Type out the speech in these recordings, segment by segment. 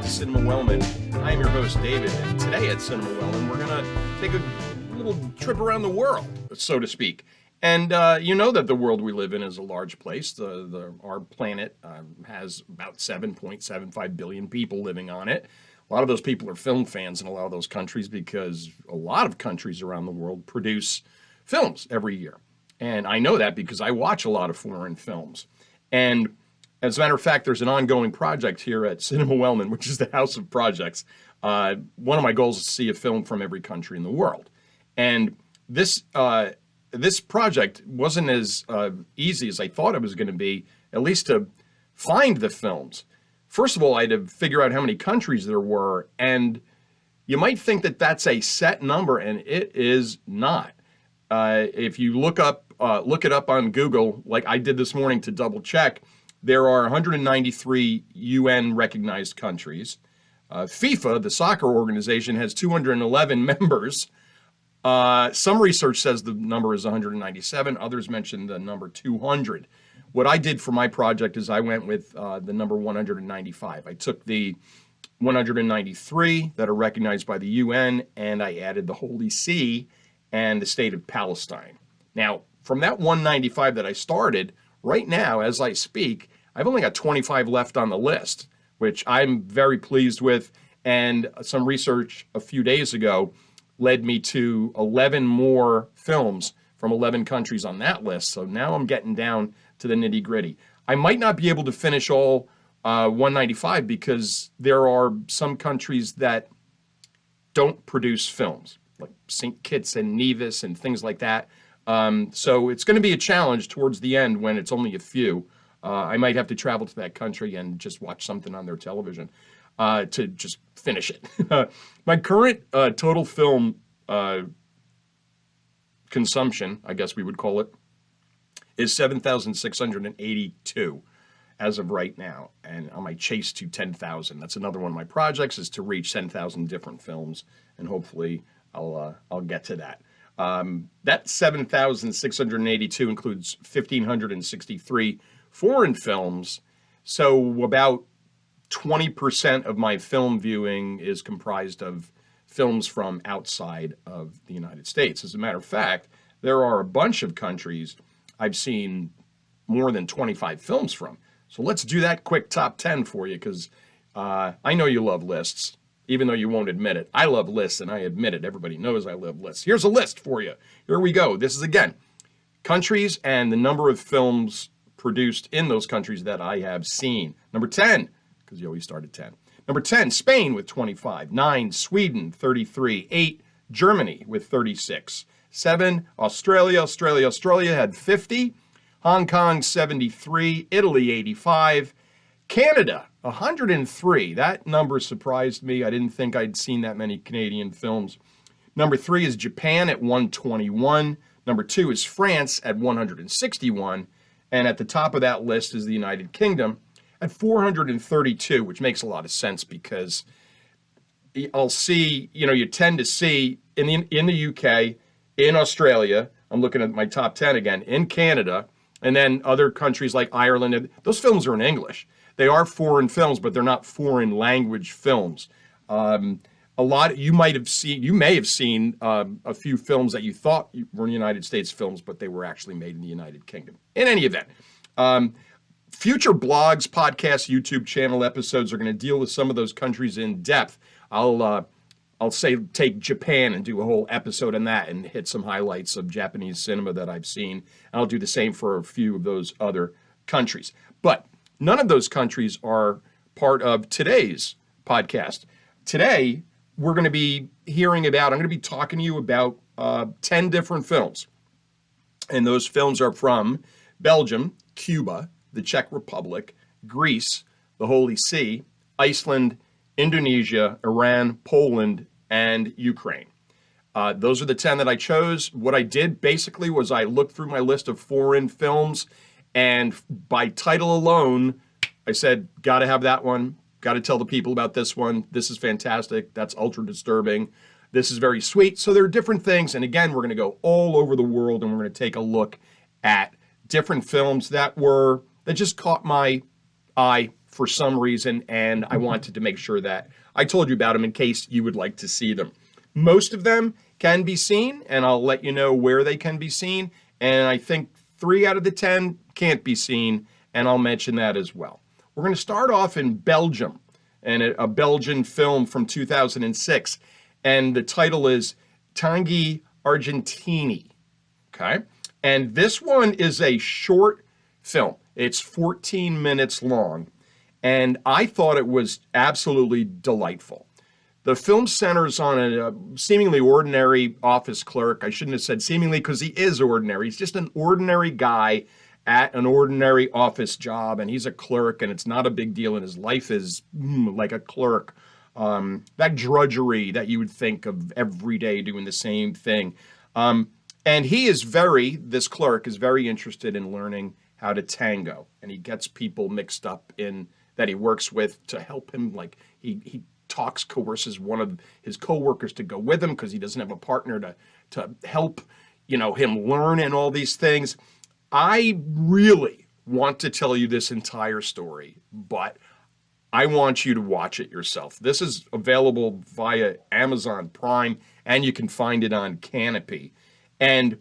to Cinema Wellman. I am your host, David, and today at Cinema Wellman, we're going to take a little trip around the world, so to speak. And you know that the world we live in is a large place. Our planet has about 7.75 billion people living on it. A lot of those people are film fans in a lot of those countries because a lot of countries around the world produce films every year. And I know that because I watch a lot of foreign films. And as a matter of fact, there's an ongoing project here at Cinema Wellman, which is the House of Projects. One of my goals is to see a film from every country in the world. And this project wasn't as easy as I thought it was going to be, at least to find the films. First of all, I had to figure out how many countries there were, and you might think that that's a set number, and it is not. If you look it up on Google, like I did this morning to double check, there are 193 UN recognized countries. FIFA, the soccer organization, has 211 members. Some research says the number is 197. Others mention the number 200. What I did for my project is I went with the number 195. I took the 193 that are recognized by the UN, and I added the Holy See and the state of Palestine. Now, from that 195 that I started, right now, as I speak, I've only got 25 left on the list, which I'm very pleased with. And some research a few days ago led me to 11 more films from 11 countries on that list. So now I'm getting down to the nitty gritty. I might not be able to finish all 195 because there are some countries that don't produce films, like St. Kitts and Nevis and things like that. So it's going to be a challenge towards the end when it's only a few. I might have to travel to that country and just watch something on their television to just finish it. My current total film consumption, I guess we would call it, is 7,682 as of right now. And on my chase to 10,000. That's another one of my projects, is to reach 10,000 different films, and hopefully I'll get to that. That 7,682 includes 1,563 foreign films, so about 20% of my film viewing is comprised of films from outside of the United States. As a matter of fact, there are a bunch of countries I've seen more than 25 films from. So let's do that quick top 10 for you, because I know you love lists, even though you won't admit it. I love lists, and I admit it. Everybody knows I love lists. Here's a list for you. Here we go. This is, again, countries and the number of films produced in those countries that I have seen. Number 10, because you always start at 10. Number 10, Spain with 25. 9, Sweden, 33. 8, Germany with 36. 7, Australia had 50. Hong Kong, 73. Italy, 85. Canada, 103. That number surprised me. I didn't think I'd seen that many Canadian films. Number 3 is Japan at 121. Number 2 is France at 161. And at the top of that list is the United Kingdom at 432, which makes a lot of sense because I'll see, you tend to see in the UK, in Australia, I'm looking at my top 10 again, in Canada, and then other countries like Ireland. Those films are in English. They are foreign films, but they're not foreign language films. You may have seen a few films that you thought were United States films, but they were actually made in the United Kingdom. In any event, future blogs, podcasts, YouTube channel episodes are going to deal with some of those countries in depth. I'll take Japan and do a whole episode on that and hit some highlights of Japanese cinema that I've seen. And I'll do the same for a few of those other countries. But none of those countries are part of today's podcast. Today, I'm going to be talking to you about 10 different films. And those films are from Belgium, Cuba, the Czech Republic, Greece, the Holy See, Iceland, Indonesia, Iran, Poland, and Ukraine. Those are the 10 that I chose. What I did basically was I looked through my list of foreign films, and by title alone, I said, got to have that one. Got to tell the people about this one. This is fantastic. That's ultra disturbing. This is very sweet. So there are different things. And again, we're going to go all over the world, and we're going to take a look at different films that just caught my eye for some reason, and I wanted to make sure that I told you about them in case you would like to see them. Most of them can be seen, and I'll let you know where they can be seen. And I think 3 out of the 10 can't be seen, and I'll mention that as well. We're going to start off in Belgium, and a Belgian film from 2006, and the title is Tanguy Argentini. Okay, and this one is a short film. It's 14 minutes long, and I thought it was absolutely delightful. The film centers on a seemingly ordinary office clerk. I shouldn't have said seemingly because he is ordinary. He's just an ordinary guy at an ordinary office job, and he's a clerk, and it's not a big deal, and his life is like a clerk. That drudgery that you would think of every day doing the same thing. And this clerk is very interested in learning how to tango, and he gets people mixed up in that he works with to help him. Like he coerces one of his coworkers to go with him because he doesn't have a partner to help, him learn and all these things. I really want to tell you this entire story, but I want you to watch it yourself. This is available via Amazon Prime, and you can find it on Canopy. And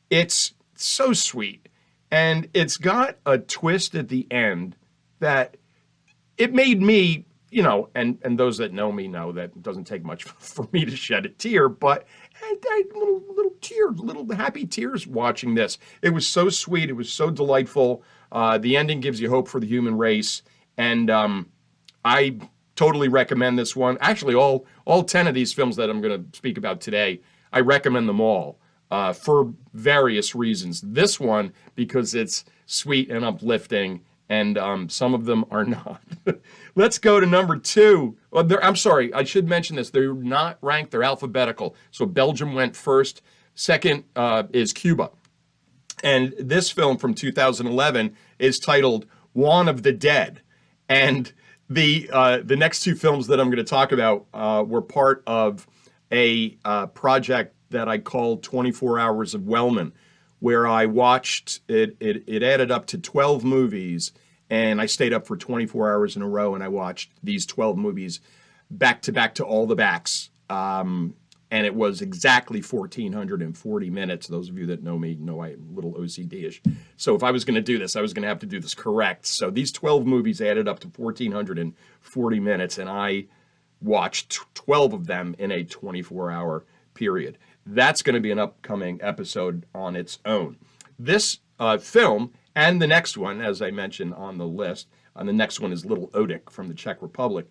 it's so sweet. And it's got a twist at the end that it made me, and those that know me know that it doesn't take much for me to shed a tear, but little happy tears watching this. It was so sweet. It was so delightful. The ending gives you hope for the human race. And I totally recommend this one. Actually, all 10 of these films that I'm going to speak about today, I recommend them all for various reasons. This one, because it's sweet and uplifting, and some of them are not. Let's go to number 2. I'm sorry, I should mention this. They're not ranked. They're alphabetical. So Belgium went first. Second is Cuba. And this film from 2011 is titled Juan of the Dead. And the next 2 films that I'm going to talk about were part of a project that I called 24 Hours of Wellman, where I watched it. It added up to 12 movies, and I stayed up for 24 hours in a row, and I watched these 12 movies back to back to all the backs. And it was exactly 1,440 minutes. Those of you that know me know I'm a little OCD-ish. So if I was going to do this, I was going to have to do this correct. So these 12 movies added up to 1,440 minutes, and I watched 12 of them in a 24-hour period. That's going to be an upcoming episode on its own. This film and the next one, as I mentioned on the list, and the next one is Little Otik from the Czech Republic.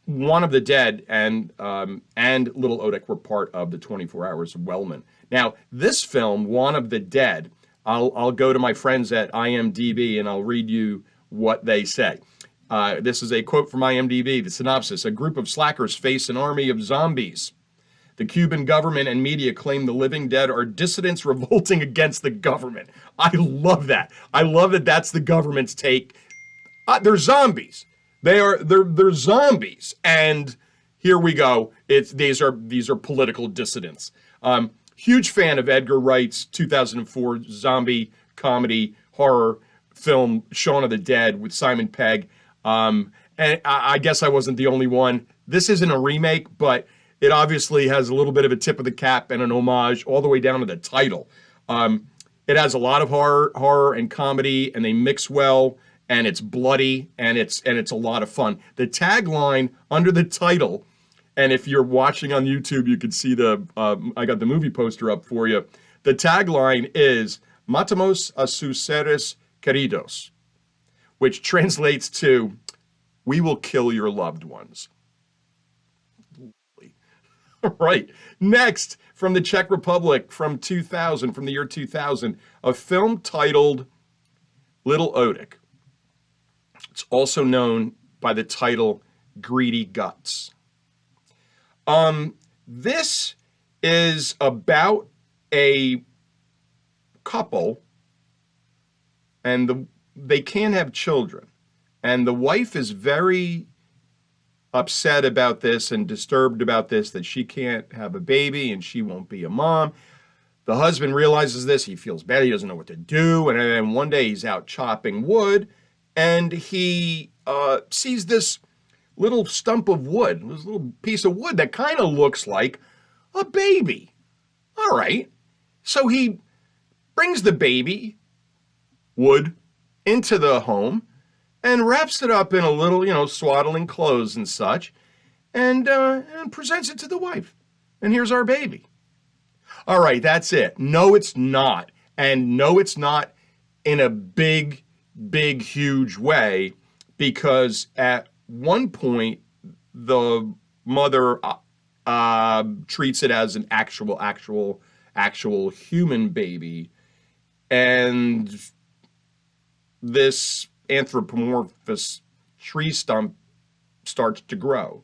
One of the Dead and Little Otik were part of the 24 Hours of Wellman. Now, this film, One of the Dead, I'll go to my friends at IMDb and I'll read you what they say. This is a quote from IMDb, the synopsis. A group of slackers face an army of zombies. The Cuban government and media claim the living dead are dissidents revolting against the government. I love that. I love that that's the government's take. They're zombies. They're zombies, and here we go. These are political dissidents. Huge fan of Edgar Wright's 2004 zombie comedy horror film Shaun of the Dead with Simon Pegg. And I guess I wasn't the only one. This isn't a remake, but it obviously has a little bit of a tip of the cap and an homage all the way down to the title. It has a lot of horror and comedy, and they mix well. And it's bloody, and it's a lot of fun. The tagline under the title, and if you're watching on YouTube, you can see I got the movie poster up for you. The tagline is "Matamos a sus seres queridos," which translates to "We will kill your loved ones." Right. Next, from the Czech Republic, from the year 2000, a film titled Little Otik. It's also known by the title Greedy Guts. This is about a couple, and they can't have children. And the wife is very upset about this and disturbed about this, that she can't have a baby and she won't be a mom. The husband realizes this. He feels bad. He doesn't know what to do. And then one day he's out chopping wood, and he sees this little stump of wood, this little piece of wood that kind of looks like a baby. All right. So he brings the baby wood into the home and wraps it up in a little, swaddling clothes and such, and presents it to the wife. And here's our baby. All right, that's it. No, it's not. And no, it's not in a big, huge way, because at one point, the mother treats it as an actual human baby. And this anthropomorphous tree stump starts to grow.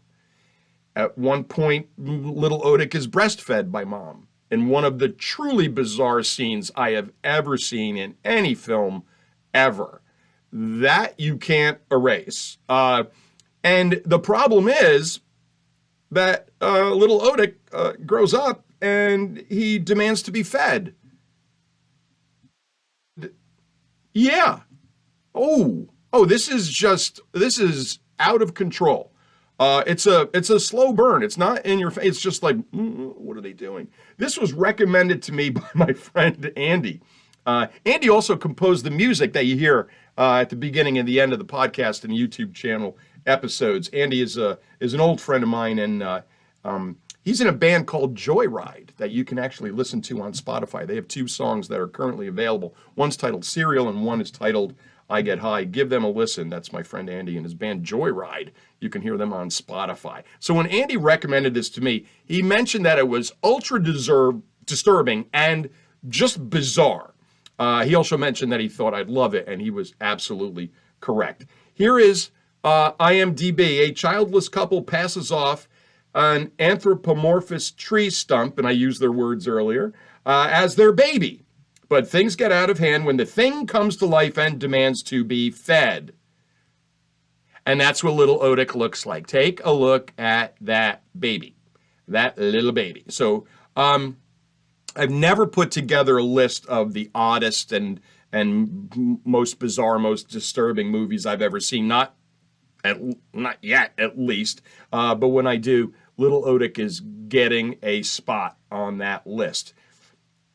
At one point, little Odik is breastfed by mom in one of the truly bizarre scenes I have ever seen in any film ever. That you can't erase. And the problem is that little Odik grows up and he demands to be fed. Yeah. Oh, this is out of control. It's a slow burn. It's not in your face. It's just like, what are they doing? This was recommended to me by my friend Andy. Andy also composed the music that you hear at the beginning and the end of the podcast and YouTube channel episodes. Andy is an old friend of mine, and he's in a band called Joyride that you can actually listen to on Spotify. They have 2 songs that are currently available. One's titled Serial and one is titled I Get High. Give them a listen. That's my friend Andy and his band Joyride. You can hear them on Spotify. So when Andy recommended this to me, he mentioned that it was ultra disturbing and just bizarre. He also mentioned that he thought I'd love it, and he was absolutely correct. Here is IMDb. A childless couple passes off an anthropomorphous tree stump, and I used their words earlier, as their baby. But things get out of hand when the thing comes to life and demands to be fed. And that's what little Odik looks like. Take a look at that baby, that little baby. So I've never put together a list of the oddest and most bizarre, most disturbing movies I've ever seen. Not yet, at least. But when I do, little Odik is getting a spot on that list.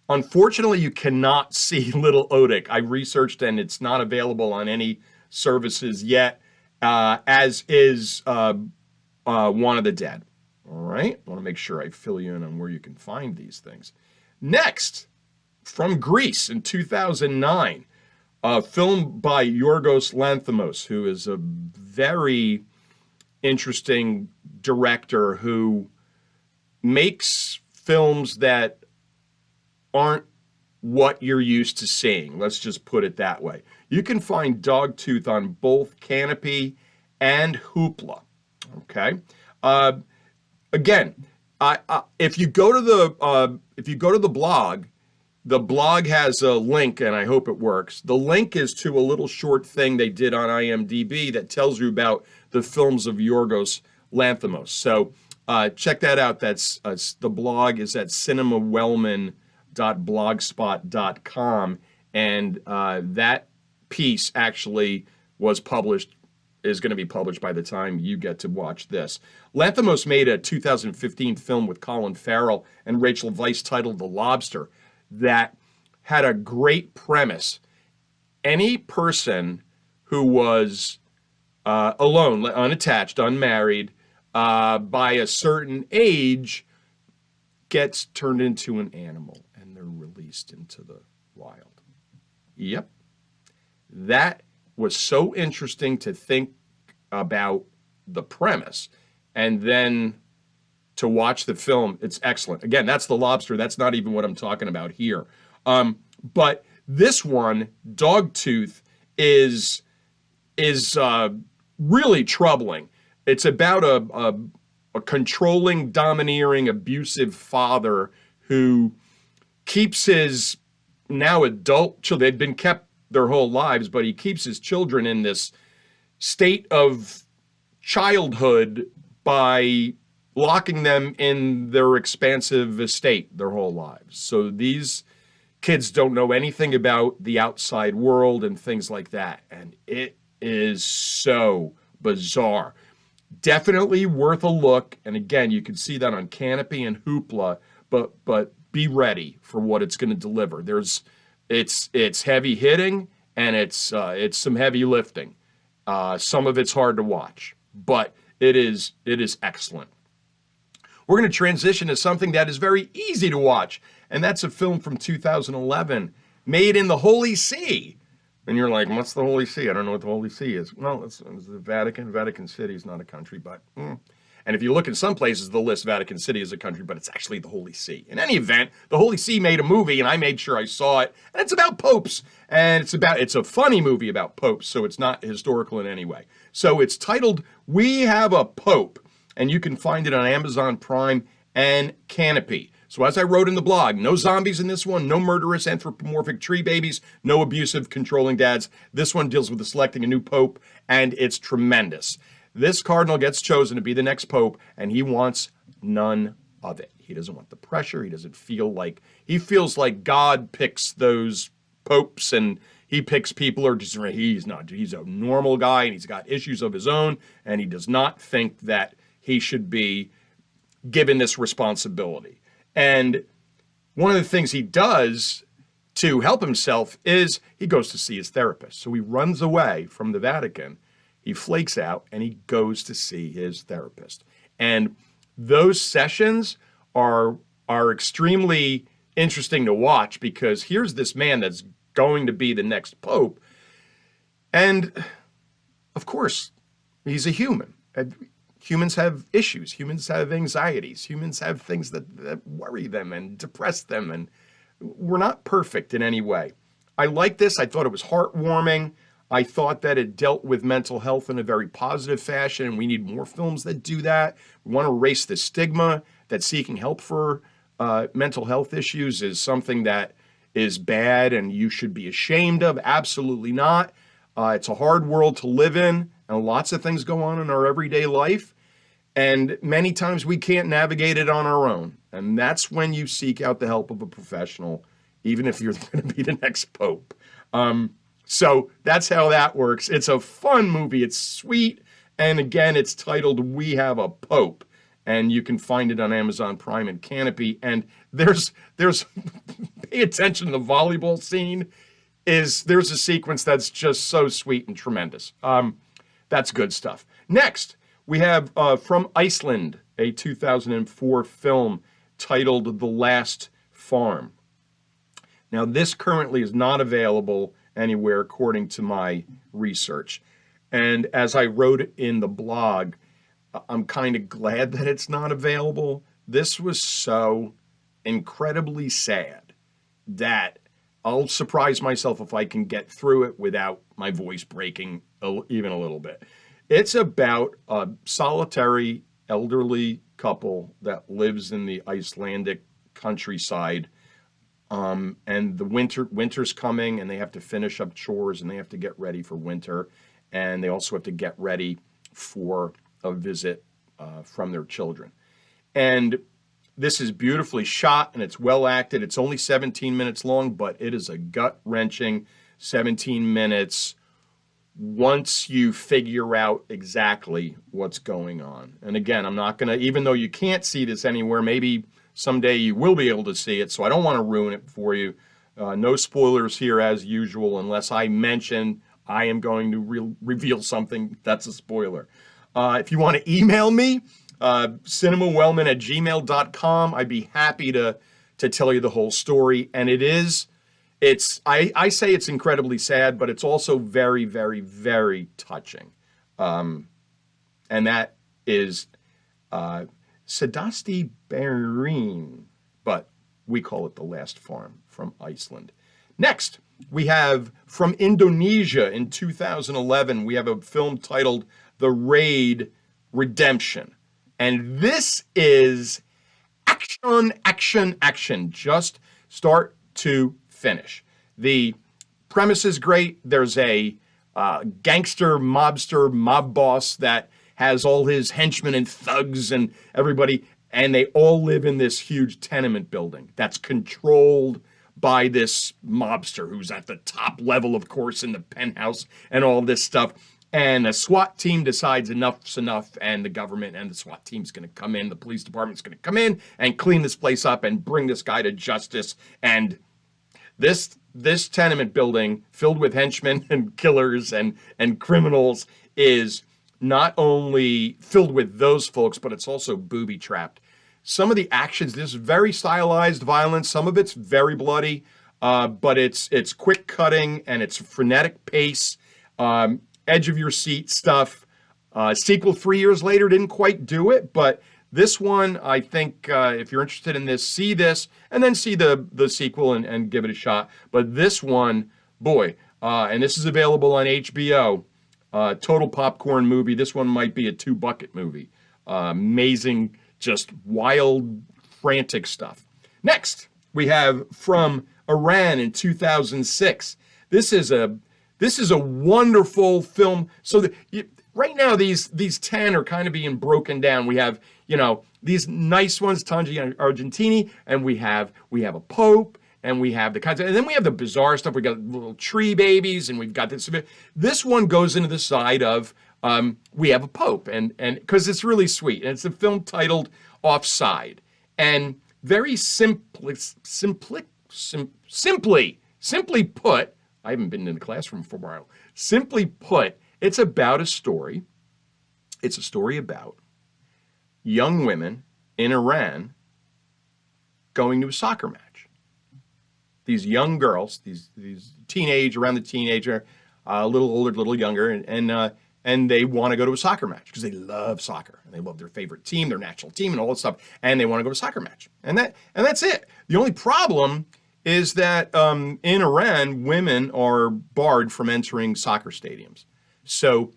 Unfortunately, you cannot see little Odik. I researched, and it's not available on any services yet, as is One of the Dead. All right? I want to make sure I fill you in on where you can find these things. Next, from Greece in 2009, a film by Yorgos Lanthimos, who is a very interesting director who makes films that aren't what you're used to seeing. Let's just put it that way. You can find Dogtooth on both Canopy and Hoopla. Okay. Again, if you go to the blog has a link, and I hope it works. The link is to a little short thing they did on IMDb that tells you about the films of Yorgos Lanthimos. So check that out. That's the blog is at cinemawellman.blogspot.com, and that piece actually is going to be published by the time you get to watch this. Lanthimos made a 2015 film with Colin Farrell and Rachel Weisz titled The Lobster that had a great premise. Any person who was alone, unattached, unmarried, by a certain age gets turned into an animal and they're released into the wild. Yep. That was so interesting to think about the premise, and then to watch the film. It's excellent. Again, that's The Lobster. That's not even what I'm talking about here. But this one, Dogtooth, is really troubling. It's about a controlling, domineering, abusive father who keeps his now adult children. They've been kept their whole lives, but he keeps his children in this state of childhood by locking them in their expansive estate their whole lives. So these kids don't know anything about the outside world and things like that. And it is so bizarre. Definitely worth a look. And again, you can see that on Canopy and Hoopla, but be ready for what it's going to deliver. It's heavy hitting and it's some heavy lifting. Some of it's hard to watch, but it is excellent. We're going to transition to something that is very easy to watch, and that's a film from 2011 made in the Holy See. And you're like, what's the Holy See? I don't know what the Holy See is. Well, it's the Vatican. Vatican City is not a country, but... And if you look in some places, they'll list Vatican City as a country, but it's actually the Holy See. In any event, the Holy See made a movie, and I made sure I saw it. And it's about popes, and it's a funny movie about popes, so it's not historical in any way. So it's titled We Have a Pope, and you can find it on Amazon Prime and Canopy. So as I wrote in the blog, no zombies in this one, no murderous anthropomorphic tree babies, no abusive controlling dads. This one deals with selecting a new pope, and it's tremendous. This cardinal gets chosen to be the next pope, and he wants none of it. He doesn't want the pressure. He feels like God picks those popes, and he picks people, or just, he's not. He's a normal guy, and he's got issues of his own, and he does not think that he should be given this responsibility. And one of the things he does to help himself is he goes to see his therapist. So he runs away from the Vatican. He flakes out and he goes to see his therapist. And those sessions are extremely interesting to watch, because here's this man that's going to be the next pope. And of course, he's a human. Humans have issues. Humans have anxieties. Humans have things that worry them and depress them. And we're not perfect in any way. I like this. I thought it was heartwarming. I thought that it dealt with mental health in a very positive fashion, and we need more films that do that. We want to erase the stigma that seeking help for mental health issues is something that is bad and you should be ashamed of. Absolutely not. It's a hard world to live in, and lots of things go on in our everyday life. And many times we can't navigate it on our own. And that's when you seek out the help of a professional, even if you're going to be the next pope. So that's how that works. It's a fun movie. It's sweet. And again, it's titled We Have a Pope. And you can find it on Amazon Prime and Canopy. And there's pay attention to the volleyball scene. There's a sequence that's just so sweet and tremendous. That's good stuff. Next, we have from Iceland, a 2004 film titled The Last Farm. Now, this currently is not available anywhere according to my research. And as I wrote in the blog, I'm kind of glad that it's not available. This was so incredibly sad that I'll surprise myself if I can get through it without my voice breaking even a little bit. It's about a solitary elderly couple that lives in the Icelandic countryside. And the winter's coming, and they have to finish up chores, and they have to get ready for winter. And they also have to get ready for a visit from their children. And this is beautifully shot, and it's well acted. It's only 17 minutes long, but it is a gut-wrenching 17 minutes once you figure out exactly what's going on. And again, I'm not going to, even though you can't see this anywhere, maybe someday you will be able to see it, so I don't want to ruin it for you. No spoilers here as usual, unless I mention I am going to reveal something that's a spoiler. If you want to email me, cinemawellman@gmail.com. I'd be happy to tell you the whole story. And I say it's incredibly sad, but it's also very, very, very touching. And that is Sadasti Berin, but we call it The Last Farm, from Iceland. Next, we have from Indonesia in 2011, we have a film titled The Raid Redemption. And this is action, action, action, just start to finish. The premise is great. There's a gangster, mobster, mob boss that has all his henchmen and thugs and everybody, and they all live in this huge tenement building that's controlled by this mobster who's at the top level, of course, in the penthouse and all this stuff. And the SWAT team decides enough's enough, and the government and the SWAT team's going to come in. The police department's going to come in and clean this place up and bring this guy to justice. And this tenement building filled with henchmen and killers and criminals is not only filled with those folks, but it's also booby-trapped. Some of the actions, this is very stylized violence. Some of it's very bloody, but it's quick cutting and it's frenetic pace, edge of your seat stuff. Sequel 3 years later didn't quite do it, but this one, I think, if you're interested in this, see this and then see the sequel and give it a shot. But this one, boy, and this is available on HBO. Total popcorn movie. This one might be a 2-bucket movie. Amazing, just wild, frantic stuff. Next, we have from Iran in 2006. This is a wonderful film. So right now, these 10 are kind of being broken down. We have, these nice ones, Tangi Argentini, and we have a Pope, and we have the kinds of, and then we have the bizarre stuff. We got little tree babies, and we've got this. This one goes into the side of we have a Pope, and because it's really sweet, and it's a film titled Offside, and very simply put, I haven't been in the classroom for a while. Simply put, it's about a story. It's a story about young women in Iran going to a soccer match. These young girls, these around the teenager, a little older, a little younger, and they want to go to a soccer match because they love soccer and they love their favorite team, their national team, and all that stuff, and they want to go to a soccer match, and that's it. The only problem is that in Iran, women are barred from entering soccer stadiums. So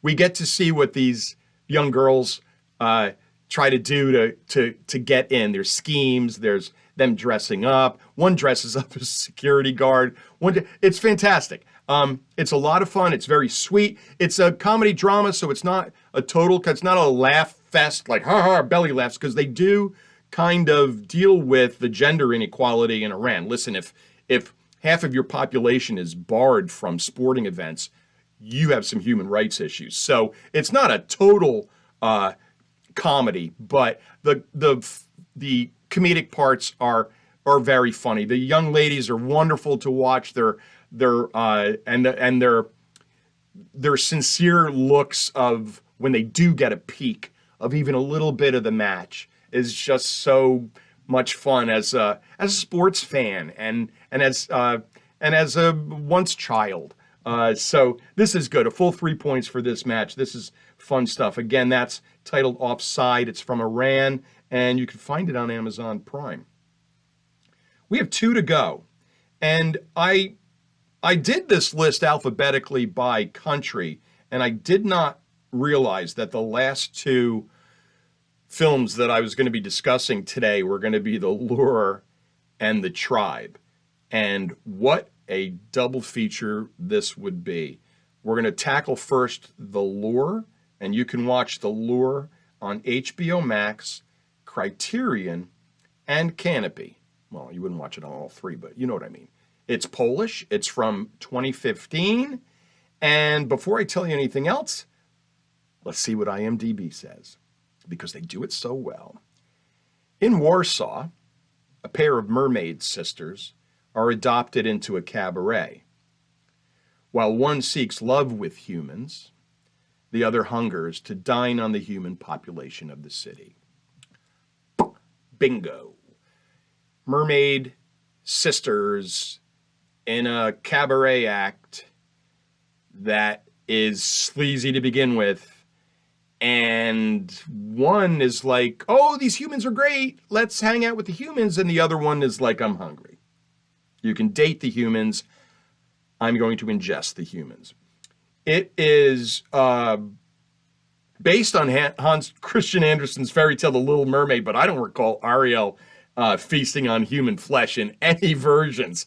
we get to see what these young girls try to do to get in. There's schemes. There's them dressing up. One dresses up as a security guard. It's fantastic. It's a lot of fun. It's very sweet. It's a comedy drama, so it's not it's not a laugh fest like ha ha belly laughs, because they do kind of deal with the gender inequality in Iran. Listen, if half of your population is barred from sporting events, you have some human rights issues. So it's not a total comedy, but the comedic parts are very funny. The young ladies are wonderful to watch. Their sincere looks of when they do get a peek of even a little bit of the match is just so much fun as a sports fan and as a once child. So this is good. A full 3 points for this match. This is fun stuff. Again, that's titled Offside. It's from Iran, and you can find it on Amazon Prime. We have 2 to go, and I did this list alphabetically by country, and I did not realize that the last 2 films that I was going to be discussing today were going to be The Lure and The Tribe. And what a double feature this would be. We're going to tackle first The Lure, and you can watch The Lure on HBO Max, Criterion, and Canopy. Well, you wouldn't watch it on all 3, but you know what I mean. It's Polish. It's from 2015. And before I tell you anything else, let's see what IMDb says, because they do it so well. In Warsaw, a pair of mermaid sisters are adopted into a cabaret. While one seeks love with humans, the other hungers to dine on the human population of the city. Bingo. Mermaid sisters in a cabaret act that is sleazy to begin with. And one is like, oh, these humans are great. Let's hang out with the humans. And the other one is like, I'm hungry. You can date the humans. I'm going to ingest the humans. It is based on Hans Christian Andersen's fairy tale, The Little Mermaid, but I don't recall Ariel feasting on human flesh in any versions.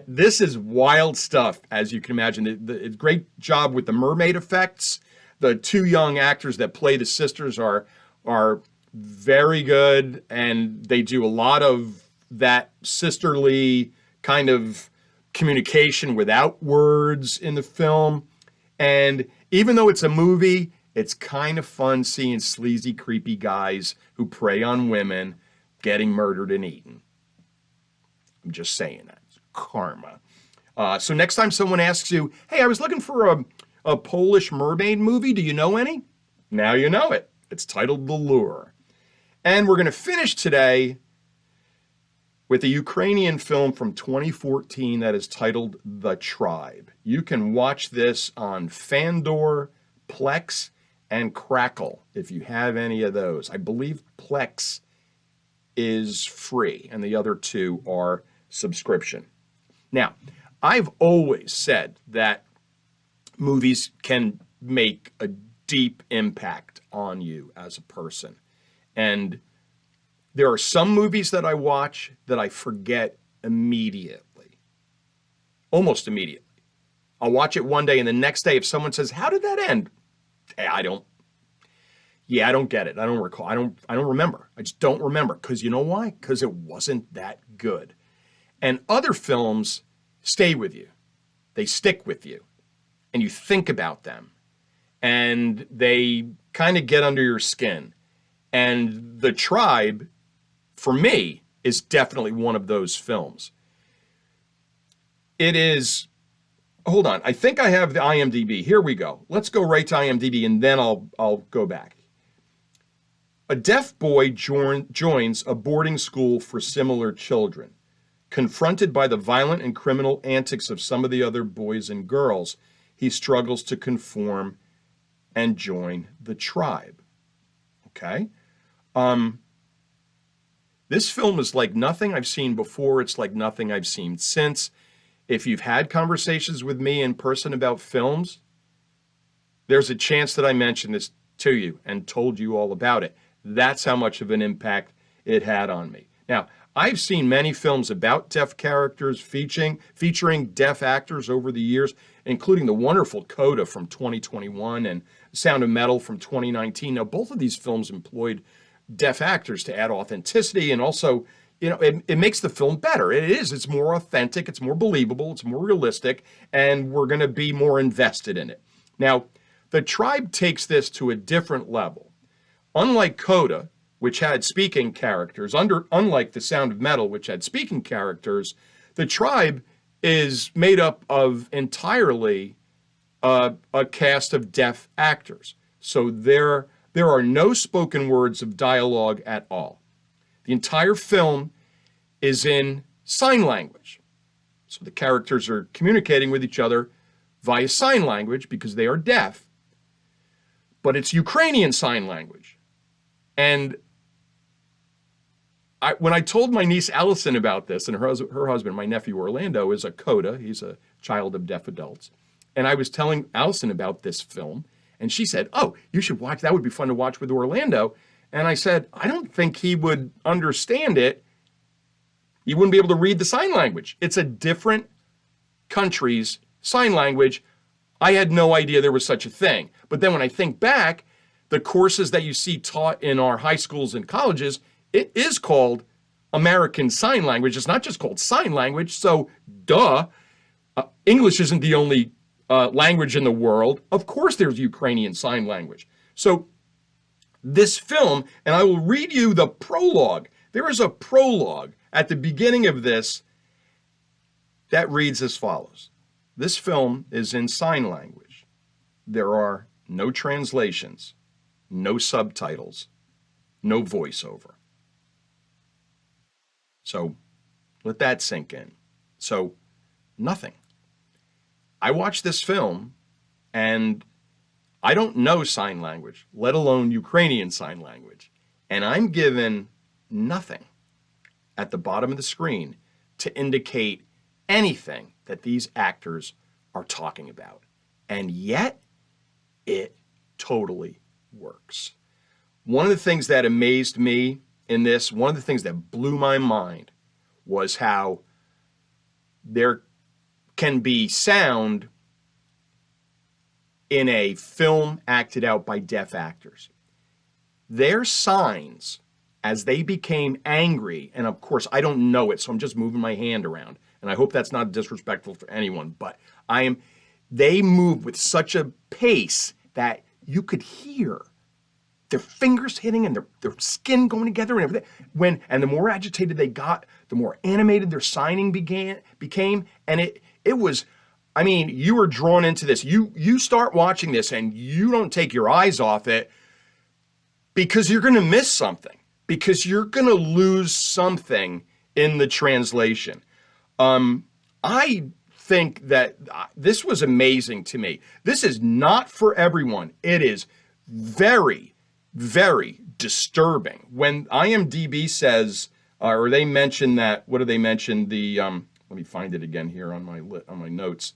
This is wild stuff, as you can imagine. It's a great job with the mermaid effects. The 2 young actors that play the sisters are very good, and they do a lot of that sisterly kind of communication without words in the film. And Even though it's a movie, it's kind of fun seeing sleazy, creepy guys who prey on women getting murdered and eaten. I'm just saying that. It's karma. So next time someone asks you, hey, I was looking for a Polish mermaid movie. Do you know any? Now you know it. It's titled The Lure. And we're going to finish today with a Ukrainian film from 2014 that is titled The Tribe. You can watch this on Fandor, Plex, and Crackle if you have any of those. I believe Plex is free and the other two are subscription. Now, I've always said that movies can make a deep impact on you as a person. And there are some movies that I watch that I forget immediately, almost immediately. I'll watch it one day and the next day if someone says, how did that end? I don't get it. I don't recall. I don't remember. I just don't remember. Because you know why? Because it wasn't that good. And other films stay with you. They stick with you. And you think about them. And they kind of get under your skin. And The Tribe, for me, is definitely one of those films. It is, hold on, I think I have the IMDb. Here we go. Let's go right to IMDb and then I'll go back. A deaf boy joins a boarding school for similar children. Confronted by the violent and criminal antics of some of the other boys and girls, he struggles to conform and join the tribe. Okay? This film is like nothing I've seen before. It's like nothing I've seen since. If you've had conversations with me in person about films, there's a chance that I mentioned this to you and told you all about it. That's how much of an impact it had on me. Now, I've seen many films about deaf characters featuring deaf actors over the years, including the wonderful Coda from 2021 and Sound of Metal from 2019. Now, both of these films employed deaf actors to add authenticity and also, you know, it makes the film better. It's more authentic, it's more believable, it's more realistic, and we're going to be more invested in it. Now, The Tribe takes this to a different level. Unlike Coda, which had speaking characters, unlike The Sound of Metal, which had speaking characters, The Tribe is made up of entirely a cast of deaf actors. So there are no spoken words of dialogue at all. The entire film is in sign language. So the characters are communicating with each other via sign language because they are deaf. But it's Ukrainian sign language. And when I told my niece Allison about this, and her husband, my nephew Orlando, is a Coda. He's a child of deaf adults. And I was telling Allison about this film, and she said, oh, you should watch. That would be fun to watch with Orlando. And I said, I don't think he would understand it. He wouldn't be able to read the sign language. It's a different country's sign language. I had no idea there was such a thing. But then when I think back, the courses that you see taught in our high schools and colleges, it is called American Sign Language. It's not just called sign language. So, duh, English isn't the only language in the world. Of course, there's Ukrainian Sign Language. So, this film, and I will read you the prologue. There is a prologue at the beginning of this that reads as follows. This film is in sign language. There are no translations, no subtitles, no voiceover. So let that sink in. So nothing. I watched this film and I don't know sign language, let alone Ukrainian sign language. And I'm given nothing at the bottom of the screen to indicate anything that these actors are talking about. And yet, it totally works. One of the things that amazed me in this, one of the things that blew my mind, was how there can be sound in a film acted out by deaf actors. Their signs, as they became angry, and of course I don't know it, so I'm just moving my hand around, and I hope that's not disrespectful for anyone, but they move with such a pace that you could hear their fingers hitting and their skin going together and everything. And the more agitated they got, the more animated their signing became. And it was, I mean, you were drawn into this. You start watching this and you don't take your eyes off it because you're going to miss something, because you're going to lose something in the translation. I think that this was amazing to me. This is not for everyone. It is very, very disturbing. When IMDb says, or they mention that, what do they mention? Let me find it again here on my notes.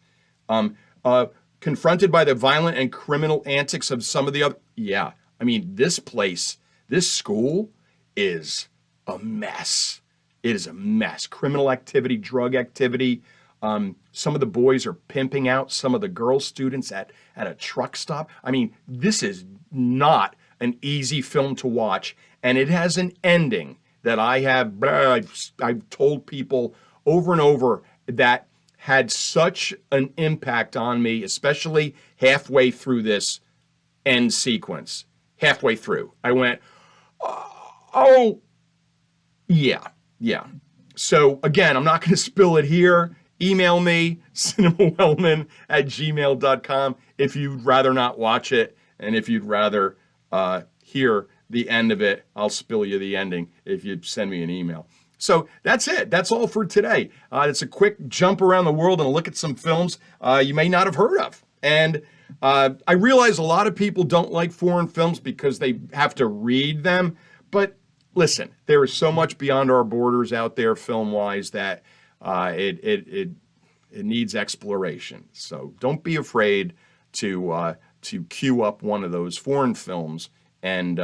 Confronted by the violent and criminal antics of some of the other. Yeah, I mean, this school is a mess. It is a mess. Criminal activity, drug activity. Some of the boys are pimping out some of the girl students at a truck stop. I mean, this is not an easy film to watch, and it has an ending that I've told people over and over that had such an impact on me, especially halfway through this end sequence. Halfway through, I went, oh, yeah. So again, I'm not going to spill it here. Email me, cinemawellman@gmail.com, if you'd rather not watch it, and if you'd rather hear the end of it, I'll spill you the ending if you send me an email. So that's it. That's all for today. It's a quick jump around the world and a look at some films you may not have heard of. And I realize a lot of people don't like foreign films because they have to read them. But listen, there is so much beyond our borders out there film-wise that it needs exploration. So don't be afraid to queue up one of those foreign films and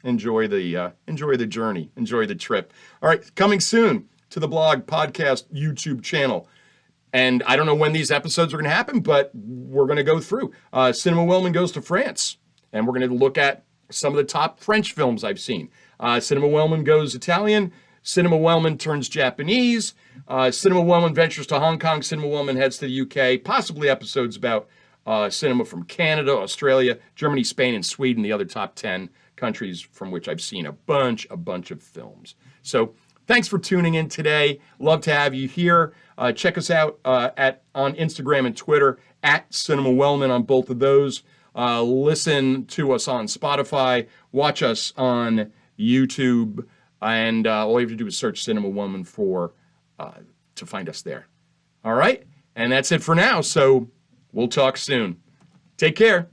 enjoy the journey, enjoy the trip. All right, coming soon to the blog, podcast, YouTube channel. And I don't know when these episodes are going to happen, but we're going to go through. Cinema Wellman goes to France, and we're going to look at some of the top French films I've seen. Cinema Wellman goes Italian. Cinema Wellman turns Japanese. Cinema Wellman ventures to Hong Kong. Cinema Wellman heads to the UK. Possibly episodes about cinema from Canada, Australia, Germany, Spain, and Sweden, the other top 10 countries from which I've seen a bunch of films. So thanks for tuning in today. Love to have you here. Check us out on Instagram and Twitter at Cinema Wellman on both of those. Listen to us on Spotify. Watch us on YouTube. And all you have to do is search Cinema Wellman to find us there. All right? And that's it for now. So we'll talk soon. Take care.